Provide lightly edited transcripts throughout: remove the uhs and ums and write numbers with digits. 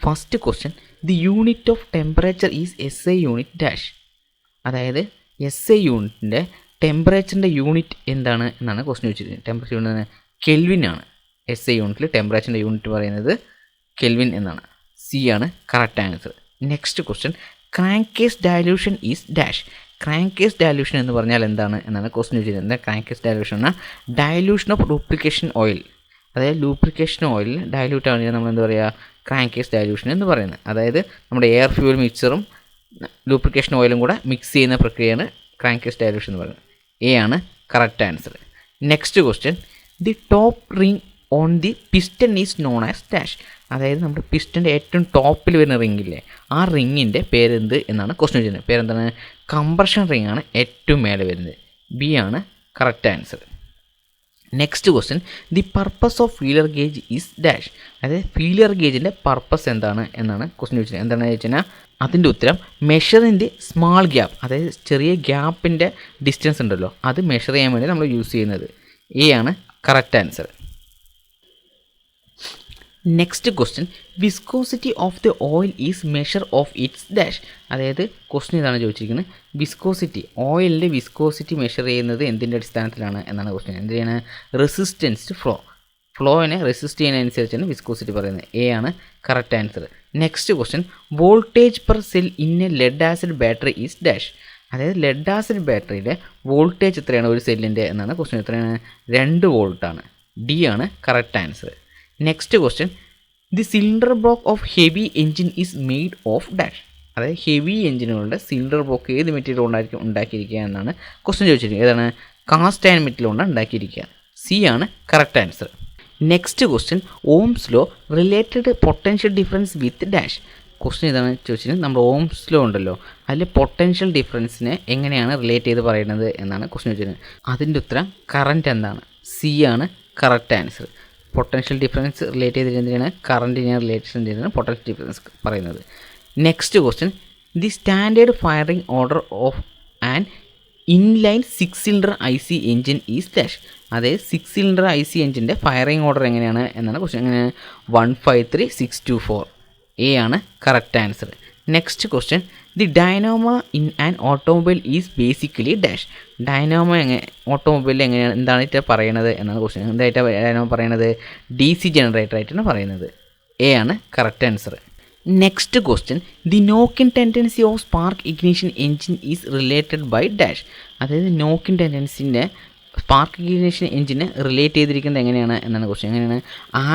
First question, the unit of temperature is SI unit dash. അതായത് SI യൂണിറ്റിൻ്റെ ടെമ്പറേച്ചറിൻ്റെ unit എന്താണ് എന്നാണ് ക്വസ്റ്റ്യൻ ചോദിച്ചിരിക്കുന്നത്. ടെമ്പറേച്ചർ യൂണിറ്റ് കെൽവിൻ ആണ്. SI യൂണിറ്റിൽ ടെമ്പറേച്ചറിൻ്റെ യൂണിറ്റ് പറയുന്നത് കെൽവിൻ എന്നാണ്. സി ആണ് correct answer. Next question, crankcase dilution is dash. Crankcase dilution എന്ന് പറഞ്ഞാൽ എന്താണ് എന്നാണ് ക്വസ്റ്റ്യൻ ചോദിച്ചിരുന്നത്. ക്രാങ്കേസ് ഡയലൂഷൻ എന്നാൽ ഡയലൂഷൻ ഓഫ് ലൂബ്രിക്കേഷൻ ഓയിൽ. അതായത് ലൂബ്രിക്കേഷൻ ഓയിൽ ഡയലൂട്ട് ആണെങ്കിൽ നമ്മൾ എന്താ പറയുക, ക്രാങ്കേസ് ഡയലൂഷൻ എന്ന് പറയുന്നത്. അതായത് നമ്മുടെ എയർ ഫ്യൂവൽ മിക്സറും ലൂബ്രിക്കേഷൻ ഓയിലും കൂടെ മിക്സ് ചെയ്യുന്ന പ്രക്രിയയാണ് ക്രാങ്കേസ് ഡയലൂഷൻ എന്ന് പറയുന്നത്. എ ആണ് correct answer. Next question, the top ring on the piston is known as dash. അതായത് നമ്മുടെ പിസ്റ്റൻ്റെ ഏറ്റവും ടോപ്പിൽ വരുന്ന റിങ്ങില്ലേ, ആ റിങ്ങിൻ്റെ പേരെന്ത് എന്നാണ് ക്വസ്റ്റ്യൻ ചെയ്യുന്നത്. പേരെന്താണ്? കംപ്രഷൻ റിംഗ് ആണ് ഏറ്റവും മേലെ വരുന്നത്. ബി ആണ് correct answer. Next question, the purpose of feeler gauge is dash. അതായത് ഫീലർ ഗേജിൻ്റെ പർപ്പസ് എന്താണ് എന്നാണ് ക്വസ്റ്റ്യൻ ചോദിച്ചത്. എന്താണെന്ന് വെച്ച് കഴിഞ്ഞാൽ അതിൻ്റെ ഉത്തരം മെഷറിൻ്റെ സ്മാൾ ഗ്യാപ്പ്. അതായത് ചെറിയ ഗ്യാപ്പിൻ്റെ ഡിസ്റ്റൻസ് ഉണ്ടല്ലോ, അത് മെഷർ ചെയ്യാൻ വേണ്ടി നമ്മൾ യൂസ് ചെയ്യുന്നത്. എ ആണ് correct answer. Next question, viscosity of the oil is measure of its dash. അതായത് ക്വസ്റ്റ്യൻ ഇതാണ് ചോദിച്ചിരിക്കുന്നത്, വിസ്കോസിറ്റി, ഓയിലിൻ്റെ വിസ്കോസിറ്റി മെഷർ ചെയ്യുന്നത് എന്തിൻ്റെ അടിസ്ഥാനത്തിലാണ് എന്നാണ് ക്വസ്റ്റ്യൻ. എന്തിനാണ്? Resistance to flow. ഫ്ലോയിനെ റെസിസ്റ്റ് ചെയ്യുന്നതനുസരിച്ചാണ് വിസ്കോസിറ്റി പറയുന്നത്. എ ആണ് correct answer. Next question, voltage per cell in a lead acid battery is dash. അതായത് ലെഡ് ആസിഡ് ബാറ്ററിയിലെ വോൾട്ടേജ് എത്രയാണ് ഒരു സെല്ലിൻ്റെ എന്നാണ് ക്വസ്റ്റ്യൻ. എത്രയാണ്? 2 വോൾട്ടാണ്. ഡി ആണ് correct answer. Next question, the cylinder block of heavy engine is made of dash. അതായത് ഹെവി എഞ്ചിനുകളുടെ സിലിണ്ടർ ബ്ലോക്ക് ഏത് മെറ്റീരിയൽ കൊണ്ടായിരിക്കും ഉണ്ടാക്കിയിരിക്കുക എന്നാണ് ക്വസ്റ്റ്യൻ ചോദിച്ചിരിക്കുന്നത്. ഏതാണ്? കാസ്റ്റ് അയൺ മെറ്റീരിയൽ കൊണ്ടാണ് ഉണ്ടാക്കിയിരിക്കുക. സി ആണ് correct answer. Next question, ohm's law related potential difference with dash. Question ഇതാണ് ചോദിച്ചിരിക്കുന്നത്. നമ്മുടെ ഓംസ് ലോ ഉണ്ടല്ലോ, അതിൽ പൊട്ടൻഷ്യൽ ഡിഫറൻസിനെ എങ്ങനെയാണ് റിലേറ്റ് ചെയ്ത് പറയുന്നത് എന്നാണ് ക്വസ്റ്റ്യൻ ചോദിച്ചിരിക്കുന്നത്. അതിൻ്റെ ഉത്തരം കറൻറ്റ് എന്താണ്. സി ആണ് correct answer. Potential difference relate ചെയ്തിരുന്നതിനാണ് കറൻറ്റിനെ റിലേറ്റ് ചെയ്തിരുന്നത് പൊട്ടൻഷ്യൽ ഡിഫറൻസ് പറയുന്നത്. Next question, the standard firing order of an inline 6 cylinder IC engine is dash. അതായത് 6 സിലിണ്ടർ IC എഞ്ചിൻ്റെ ഫയറിംഗ് ഓർഡർ എങ്ങനെയാണ് എന്നാണ് ക്വസ്റ്റ്യൻ. എങ്ങനെയാണ്? 153-624. എ ആണ് correct answer. Next question, the dynamo in an automobile is basically dash. Dynamo ഓട്ടോമൊബൈലിൽ എങ്ങനെയാണ്, എന്താണ് പറയണത് എന്നാണ് ക്വസ്റ്റ്യൻ. എന്തായിട്ട് ഡൈനാമോ പറയണത്? DC ജനറേറ്റർ ആയിട്ടാണ് പറയുന്നത്. എ ആണ് correct answer. Next question, the knocking tendency of spark ignition engine is related by dash. അതായത് നോക്കിൻ ടെൻഡൻസിൻ്റെ സ്പാർക്ക് ഇഗ്നിഷൻ എഞ്ചിനെ റിലേറ്റ് ചെയ്തിരിക്കുന്നത് എങ്ങനെയാണ് എന്നാണ് ക്വസ്റ്റ്യൻ. എങ്ങനെയാണ്?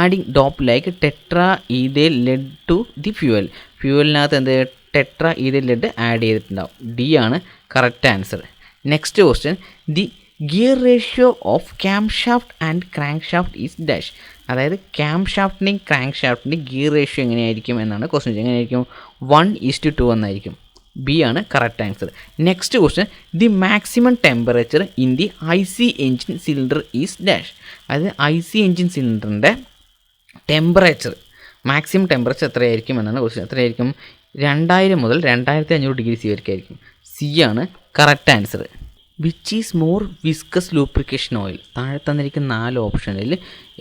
Adding dope like tetra ethyl lead to the fuel. ഫ്യൂവലിനകത്ത് എന്ത് ടെട്രാ ഈഥൈൽ ലെഡ് ആഡ് ചെയ്തിട്ടുണ്ടാവും. ഡി ആണ് correct answer. Next question, the gear ratio of camshaft and crankshaft is dash. അതായത് ക്യാം ഷാഫ്റ്റിൻ്റെയും ക്രാങ്ക് ഷാഫ്റ്റിൻ്റെയും ഗിയർ റേഷ്യോ എങ്ങനെയായിരിക്കും എന്നാണ് ക്വസ്റ്റ്യൻ. എങ്ങനെയായിരിക്കും? 1:2 എന്നായിരിക്കും. ബി ആണ് correct answer. Next question, the maximum temperature in the IC engine cylinder is dash. അതായത് IC എഞ്ചിൻ സിലിണ്ടറിൻ്റെ ടെമ്പറേച്ചർ, മാക്സിമം ടെമ്പറേച്ചർ എത്രയായിരിക്കും എന്നാണ് ക്വസ്റ്റ്യൻ. എത്രയായിരിക്കും? 2000 മുതൽ 2500 ഡിഗ്രി സി വരെയായിരിക്കും. സി ആണ് correct answer. Which is more viscous lubrication oil. താഴെ തന്നിരിക്കുന്ന 4 ഓപ്ഷനിൽ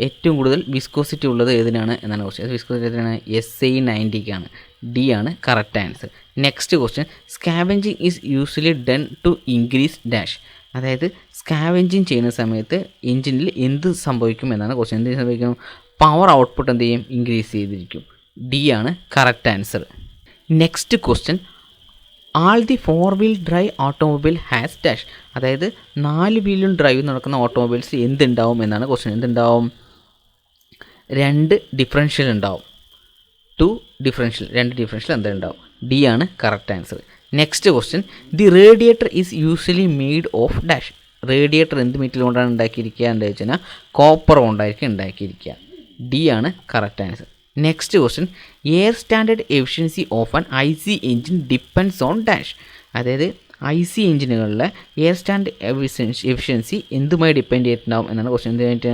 ഏറ്റവും കൂടുതൽ വിസ്കോസിറ്റി ഉള്ളത് ഏതിനാണ് എന്നാണ് ക്വസ്റ്റ്യൻ. വിസ്കോസിറ്റി ഏതിനാണ്? SI90ക്കാണ്. ഡി ആണ് correct answer. Next question, scavenging is usually done to increase dash. അതായത് സ്കാവെഞ്ചിങ് ചെയ്യുന്ന സമയത്ത് എഞ്ചിനിൽ എന്ത് സംഭവിക്കും എന്നാണ് ക്വസ്റ്റ്യൻ. എന്ത് സംഭവിക്കും? പവർ ഔട്ട്പുട്ട് എന്ത് ചെയ്യും? ഇൻക്രീസ് ചെയ്തിരിക്കും. ഡി ആണ് correct answer. Next question, all the 4 wheel drive automobile has dash. അതായത് 4 വീലും ഡ്രൈവ് നടക്കുന്ന ഓട്ടോമൊബൈൽസ് എന്തുണ്ടാവും എന്നാണ് ക്വസ്റ്റ്യൻ. എന്തുണ്ടാവും? 2 ഡിഫറൻഷ്യൽ ഉണ്ടാവും. 2 ഡിഫറൻഷ്യൽ എന്തുണ്ടാവും? ഡി ആണ് correct answer. Next question, the radiator is usually made of dash. Radiator എന്ത് മെറ്റീരിയൽ കൊണ്ടാണ് ഉണ്ടാക്കിയിരിക്കുക എന്ന് വെച്ച് കഴിഞ്ഞാൽ കോപ്പർ കൊണ്ടായിരിക്കും ഉണ്ടാക്കിയിരിക്കുക. ഡി ആണ് correct answer. Next question, air standard efficiency of an IC engine depends on dash. അതായത് IC എഞ്ചിനുകളിലെ എയർ സ്റ്റാൻഡേർഡ് എഫിഷ്യൻസി എന്തുമായി ഡിപ്പെൻഡ് ചെയ്തിട്ടുണ്ടാവും എന്നാണ് ക്വസ്റ്റ്യൻ. എന്തുമായിട്ട്?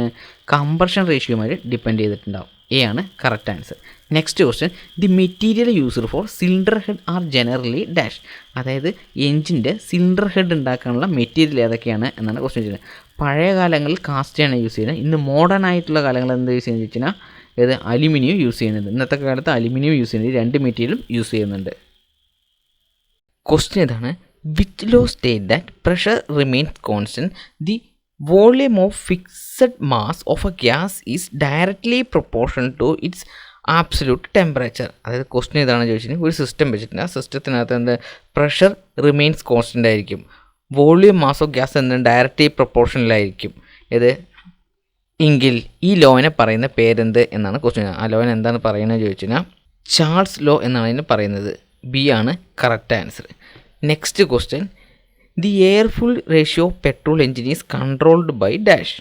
കംപ്രഷൻ റേഷ്യോയുമായി ഡിപ്പെൻഡ് ചെയ്തിട്ടുണ്ടാവും. എ ആണ് correct answer. Next question, the material used for cylinder head are generally dash. അതായത് എഞ്ചിൻ്റെ സിലിണ്ടർ ഹെഡ് ഉണ്ടാക്കാനുള്ള മെറ്റീരിയൽ ഏതൊക്കെയാണ് എന്നാണ് ക്വസ്റ്റ്യൻ ചെയ്യുന്നത്. പഴയ കാലങ്ങളിൽ കാസ്റ്റ് ആണ് യൂസ് ചെയ്യുന്നത്. ഇന്ന് മോഡേൺ ആയിട്ടുള്ള കാലങ്ങളിൽ എന്ത് യൂസ് ചെയ്യുന്നത് വെച്ച് കഴിഞ്ഞാൽ ഏത് അലുമിനിയം യൂസ് ചെയ്യുന്നത്. ഇന്നത്തെ കാലത്ത് അലുമിനിയം യൂസ് ചെയ്യുന്നത്, രണ്ട് മെറ്റീരിയലും യൂസ് ചെയ്യുന്നുണ്ട്. ക്വസ്റ്റ്യൻ ഇതാണ്, which law state that pressure remains constant the volume of fixed mass of a gas is directly proportional to its absolute temperature. അതായത് ക്വസ്റ്റ്യൻ ഇതാണ് ചോദിച്ചിട്ടുണ്ടെങ്കിൽ, ഒരു സിസ്റ്റം വെച്ചിട്ടുണ്ട്, ആ സിസ്റ്റത്തിനകത്ത് എന്ത് പ്രഷർ റിമെയിൻസ് കോൺസ്റ്റൻ്റ് ആയിരിക്കും, വോളിയം മാസ് ഓഫ് ഗ്യാസ് എന്താണ് ഡയറക്റ്റ്ലി പ്രൊപ്പോർഷണലായിരിക്കും. ഇത് എങ്കിൽ ഈ ലോനെ പറയുന്ന പേരെന്ത് എന്നാണ് ക്വസ്റ്റ്യൻ. ആ ലോന് എന്താണ് പറയുന്നത് ചോദിച്ചു കഴിഞ്ഞാൽ ചാൾസ് ലോ എന്നാണ് ഇതിന് പറയുന്നത്. ബി ആണ് correct answer. Next question, the air fuel ratio of petrol engine is controlled by dash.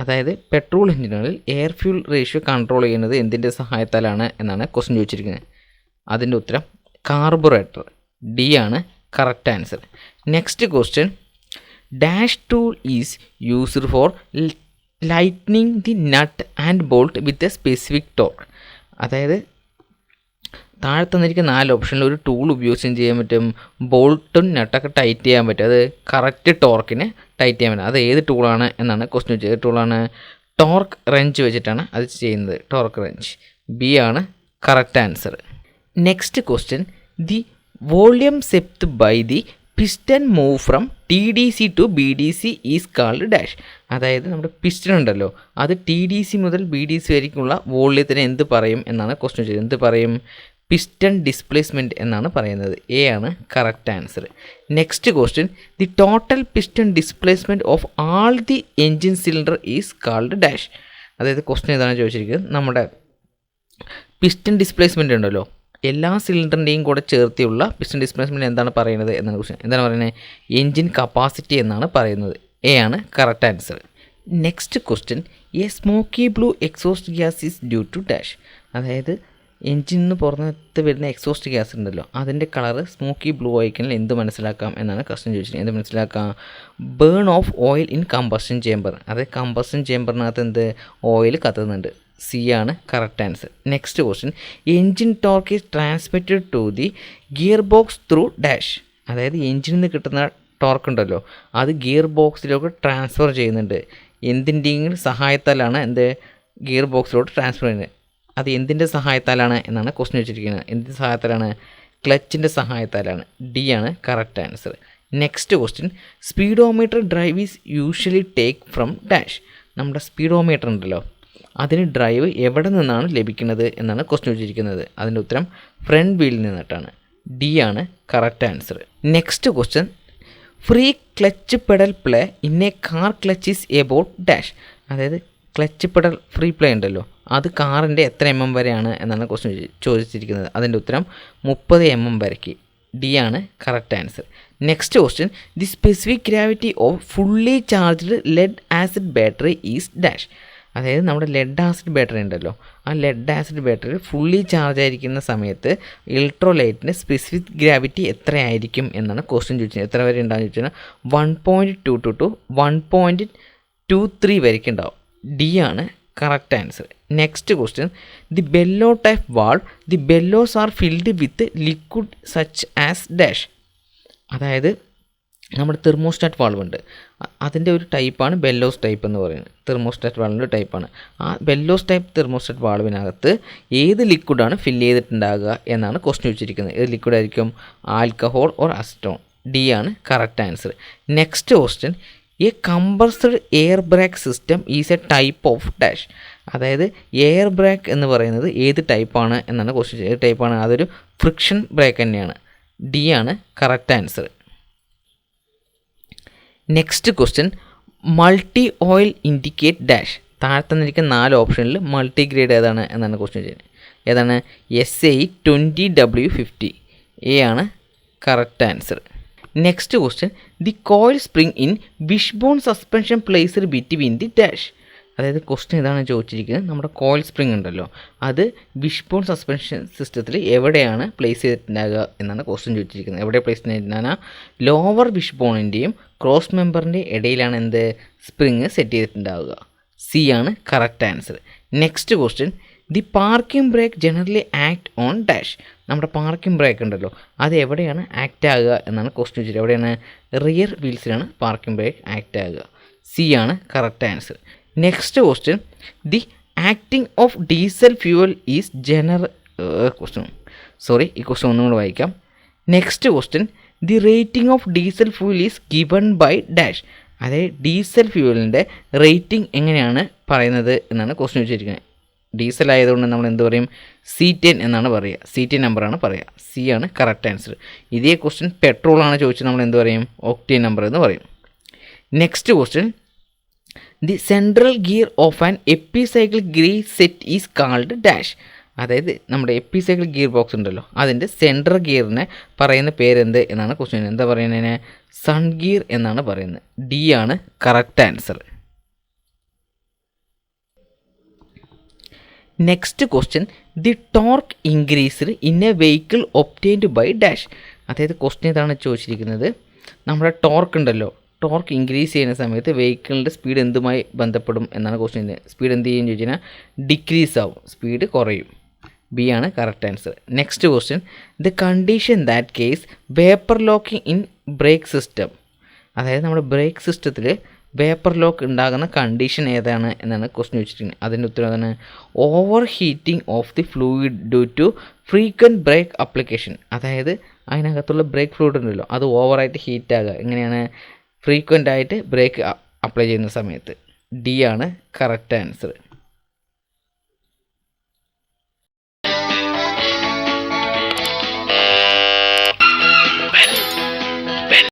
അതായത് പെട്രോൾ എഞ്ചിനുകളിൽ എയർ ഫ്യൂൽ റേഷ്യോ കൺട്രോൾ ചെയ്യുന്നത് എന്തിൻ്റെ സഹായത്താലാണ് എന്നാണ് ക്വസ്റ്റ്യൻ ചോദിച്ചിരിക്കുന്നത്. അതിൻ്റെ ഉത്തരം കാർബുറേറ്റർ. ഡി ആണ് correct answer. Next question, dash tool is used for lightning the nut and bolt with a specific torque. അതായത് താഴെ തന്നിരിക്കുന്ന 4 ഓപ്ഷനിൽ ഒരു ടൂൾ ഉപയോഗിച്ചും ചെയ്യാൻ പറ്റും, ബോൾട്ടും നട്ടൊക്കെ ടൈറ്റ് ചെയ്യാൻ പറ്റും, അത് കറക്റ്റ് ടോർക്കിന് ടൈറ്റ് ചെയ്യാൻ പറ്റും. അത് ഏത് ടൂളാണ് എന്നാണ് ക്വസ്റ്റ്യൻ ചോദിച്ചത്. ടൂളാണ് ടോർക്ക് റെഞ്ച് വെച്ചിട്ടാണ് അത് ചെയ്യുന്നത്, ടോർക്ക് റെഞ്ച്. ബി ആണ് correct answer. Next question, the volume swept by the piston move from TDC to BDC is called dash. അതായത് നമ്മുടെ പിസ്റ്റൺ ഉണ്ടല്ലോ, അത് TDC മുതൽ BDC വരേക്കുള്ള വോള്യത്തിന് എന്ത് പറയും എന്നാണ് ക്വസ്റ്റ്യൻ ചോദിച്ചത്. എന്ത് പറയും? പിസ്റ്റൺ ഡിസ്പ്ലേസ്മെൻറ്റ് എന്നാണ് പറയുന്നത്. എ ആണ് correct answer. Next question, the total piston displacement of all the engine cylinder is called dash. അതായത് ക്വസ്റ്റ്യൻ ഇതാണ് ചോദിച്ചിരിക്കുന്നത്, നമ്മുടെ പിസ്റ്റൺ ഡിസ്പ്ലേസ്മെൻറ്റ് ഉണ്ടല്ലോ, എല്ലാ സിലിണ്ടറിൻ്റെയും കൂടെ ചേർത്തിയുള്ള പിസ്റ്റൺ ഡിസ്പ്ലേസ്മെൻറ്റ് എന്താണ് പറയുന്നത് എന്നാണ് ക്വസ്റ്റ്യൻ. എന്താണ് പറയുന്നത്? എൻജിൻ കപ്പാസിറ്റി എന്നാണ് പറയുന്നത്. എ ആണ് correct answer. Next question, a smoky blue exhaust gas is due to dash. അതായത് എൻജിനിന് പുറത്ത് വരുന്ന എക്സോസ്റ്റ് ഗ്യാസ് ഉണ്ടല്ലോ, അതിൻ്റെ കളറ് സ്മോക്കി ബ്ലൂ ആയിക്കഴിഞ്ഞാൽ എന്ത് മനസ്സിലാക്കാം എന്നാണ് ക്വസ്റ്റ്യൻ ചോദിച്ചിരിക്കുന്നത്. എന്ത് മനസ്സിലാക്കാം? Burn of oil in combustion chamber. അതായത് കമ്പഷൻ ചേമ്പറിനകത്ത് എന്ത് ഓയിൽ കത്തുന്നുണ്ട്. സി ആണ് correct answer. Next question, engine torque is transmitted to the gear box through dash. അതായത് എൻജിനിൽ നിന്ന് കിട്ടുന്ന ടോർക്ക് ഉണ്ടല്ലോ, അത് ഗിയർ ബോക്സിലേക്ക് ട്രാൻസ്ഫർ ചെയ്യുന്നുണ്ട്. എന്തിൻ്റെയെങ്കിലും സഹായത്താലാണ് എന്ത് ഗിയർ ബോക്സിലോട്ട് ട്രാൻസ്ഫർ ചെയ്യുന്നത്. അത് എന്തിൻ്റെ സഹായത്താലാണ് എന്നാണ് ക്വസ്റ്റ്യൻ വെച്ചിരിക്കുന്നത്. എന്തിൻ്റെ സഹായത്താലാണ്? ക്ലച്ചിൻ്റെ സഹായത്താലാണ്. ഡി ആണ് correct answer. Next question, speedometer drive is usually take from dash. നമ്മുടെ സ്പീഡോമീറ്റർ ഉണ്ടല്ലോ, അതിന് ഡ്രൈവ് എവിടെ നിന്നാണ് ലഭിക്കുന്നത് എന്നാണ് ക്വസ്റ്റ്യൻ വെച്ചിരിക്കുന്നത്. അതിൻ്റെ ഉത്തരം ഫ്രണ്ട് വീലിൽ നിന്നിട്ടാണ്. ഡി ആണ് correct answer. Next question, free clutch pedal play in A car clutch is about dash. അതായത് ക്ലച്ച് പെഡൽ ഫ്രീ പ്ലേ ഉണ്ടല്ലോ, അത് കാറിൻ്റെ എത്ര mm വരെയാണ് എന്നാണ് ക്വസ്റ്റ്യൻ ചോദിച്ചിരിക്കുന്നത്. അതിൻ്റെ ഉത്തരം 30 mm വരയ്ക്ക്. ഡി ആണ് correct answer. Next question, the specific gravity of fully charged lead acid battery is dash. അതായത് നമ്മുടെ ലെഡ് ആസിഡ് ബാറ്ററി ഉണ്ടല്ലോ, ആ ലെഡ് ആസിഡ് ബാറ്ററി ഫുള്ളി ചാർജ് ആയിരിക്കുന്ന സമയത്ത് ഇലക്ട്രോലൈറ്റിൻ്റെ സ്പെസിഫിക് ഗ്രാവിറ്റി എത്രയായിരിക്കും എന്നാണ് ക്വസ്റ്റ്യൻ ചോദിച്ചത്. എത്ര വരെ ഉണ്ടാകും ചോദിച്ചാൽ 1.22 to 1.23 വരയ്ക്ക് ഉണ്ടാവും. ഡി ആണ് correct answer. Next question, the bellow type valve, the bellows are filled with liquid such as dash. അതായത് നമ്മുടെ തെർമോസ്റ്റാറ്റ് വാൾവ് ഉണ്ട്, അതിൻ്റെ ഒരു ടൈപ്പാണ് ബെല്ലോസ് ടൈപ്പ് എന്ന് പറയുന്നത്. തെർമോസ്റ്റാറ്റ് വാൾവിൻ്റെ ടൈപ്പാണ്. ആ ബെല്ലോസ് ടൈപ്പ് തെർമോസ്റ്റാറ്റ് വാൾവിനകത്ത് ഏത് ലിക്വിഡാണ് ഫില്ല് ചെയ്തിട്ടുണ്ടാകുക എന്നാണ് ക്വസ്റ്റ്യൻ വെച്ചിരിക്കുന്നത്. ഏത് ലിക്വിഡ് ആയിരിക്കും? Alcohol or acetone. ഡി ആണ് correct answer. Next question, A compressed air brake system is A type of dash. അതായത് എയർ ബ്രേക്ക് എന്ന് പറയുന്നത് ഏത് ടൈപ്പാണ് എന്നാണ് ക്വസ്റ്റ്യൻ. ഏത് ടൈപ്പാണ്? അതൊരു ഫ്രിക്ഷൻ ബ്രേക്ക് തന്നെയാണ്. ഡി ആണ് correct answer. Next question, multi oil indicate dash. താഴെ തന്നിരിക്കുന്ന 4 ഓപ്ഷനിൽ മൾട്ടി ഗ്രേഡ് ഏതാണ് എന്നാണ് ക്വസ്റ്റ്യൻ ചെയ്യുന്നത്. ഏതാണ്? SAE 20W50. എ ആണ് correct answer. Next question, the coil spring in wishbone suspension placed between the dash. അതായത് ക്വസ്റ്റ്യൻ ഇതാണ് ചോദിച്ചിരിക്കുന്നത്, നമ്മുടെ കോയിൽ സ്പ്രിംഗ് ഉണ്ടല്ലോ, അത് വിഷ്ബോൺ സസ്പെൻഷൻ സിസ്റ്റത്തിൽ എവിടെയാണ് പ്ലേസ് ചെയ്തിട്ടുണ്ടാകുക എന്നാണ് ക്വസ്റ്റ്യൻ ചോദിച്ചിരിക്കുന്നത്. എവിടെ പ്ലേസ് ചെയ്തിട്ടുണ്ടാകുക? ലോവർ വിഷ്ബോണിൻ്റെയും ക്രോസ് മെമ്പറിൻ്റെ ഇടയിലാണ് എന്ത് സ്പ്രിങ് സെറ്റ് ചെയ്തിട്ടുണ്ടാവുക. സി ആണ് correct answer. Next question, the parking brake generally act on dash. നമ്മുടെ പാർക്കിംഗ് ബ്രേക്ക് ഉണ്ടല്ലോ, അത് എവിടെയാണ് ആക്ട് ആകുക എന്നാണ് ക്വസ്റ്റ്യൻ ചോദിച്ചത്. എവിടെയാണ്? റിയർ വീൽസിലാണ് പാർക്കിംഗ് ബ്രേക്ക് ആക്ട് ആകുക. സി ആണ് correct answer. Next question, the acting of diesel fuel is question ഈ ക്വസ്റ്റ്യൻ ഒന്നും കൂടെ വായിക്കാം. Next question, the rating of diesel fuel is given by dash. അതായത് ഡീസൽ ഫ്യൂവലിൻ്റെ റേറ്റിംഗ് എങ്ങനെയാണ് പറയുന്നത് എന്നാണ് ക്വസ്റ്റ്യൻ വെച്ചിരിക്കുന്നത്. ഡീസൽ ആയതുകൊണ്ട് നമ്മൾ എന്ത് പറയും? C10 എന്നാണ് പറയുക. C10 നമ്പറാണ് പറയുക. സി ആണ് കറക്റ്റ് ആൻസർ. ഇതേ ക്വസ്റ്റ്യൻ പെട്രോളാണ് ചോദിച്ചത്, നമ്മൾ എന്ത് പറയും? ഒക്ടേൻ നമ്പർ എന്ന് പറയും. Next question, the central gear of an epicycle gear set is called dash. അതായത് നമ്മുടെ എപ്പിസൈക്കിൾ ഗിയർ ബോക്സ് ഉണ്ടല്ലോ, അതിൻ്റെ സെൻട്രൽ ഗിയറിനെ പറയുന്ന പേരെന്ത് എന്നാണ് ക്വസ്റ്റ്യൻ. എന്താ പറയുന്നതിന്? സൺ ഗിയർ എന്നാണ് പറയുന്നത്. ഡി ആണ് correct answer. Next question, the torque increased in a vehicle obtained by dash. അതായത് ക്വസ്റ്റ്യൻ ഇതാണ് ചോദിച്ചിരിക്കുന്നത്, നമ്മുടെ ടോർക്ക് ഉണ്ടല്ലോ, ടോർക്ക് ഇൻക്രീസ് ചെയ്യുന്ന സമയത്ത് വെഹിക്കിളിൻ്റെ സ്പീഡ് എന്തുമായി ബന്ധപ്പെടും എന്നാണ് ക്വസ്റ്റ്യൻ. സ്പീഡ് എന്ത് ചെയ്യും ചോദിച്ചു കഴിഞ്ഞാൽ ഡിക്രീസ് ആവും, സ്പീഡ് കുറയും. ബി ആണ് correct answer. Next question, the condition that case vapour locking in brake system. അതായത് നമ്മുടെ ബ്രേക്ക് സിസ്റ്റത്തിൽ വേപ്പർ ലോക്ക് ഉണ്ടാകുന്ന കണ്ടീഷൻ ഏതാണ് എന്നാണ് ക്വസ്റ്റ്യൻ വെച്ചിരിക്കുന്നത്. അതിൻ്റെ ഉത്തരം എന്താണ്? Overheating of the fluid due to frequent brake application. അതായത് അതിനകത്തുള്ള ബ്രേക്ക് ഫ്ലൂയിഡ് ഉണ്ടല്ലോ, അത് ഓവറായിട്ട് ഹീറ്റ് ആകുക. എങ്ങനെയാണ്? ഫ്രീക്വൻ്റ് ആയിട്ട് ബ്രേക്ക് അപ്ലൈ ചെയ്യുന്ന സമയത്ത്. ഡി ആണ് കറക്റ്റ് ആൻസർ.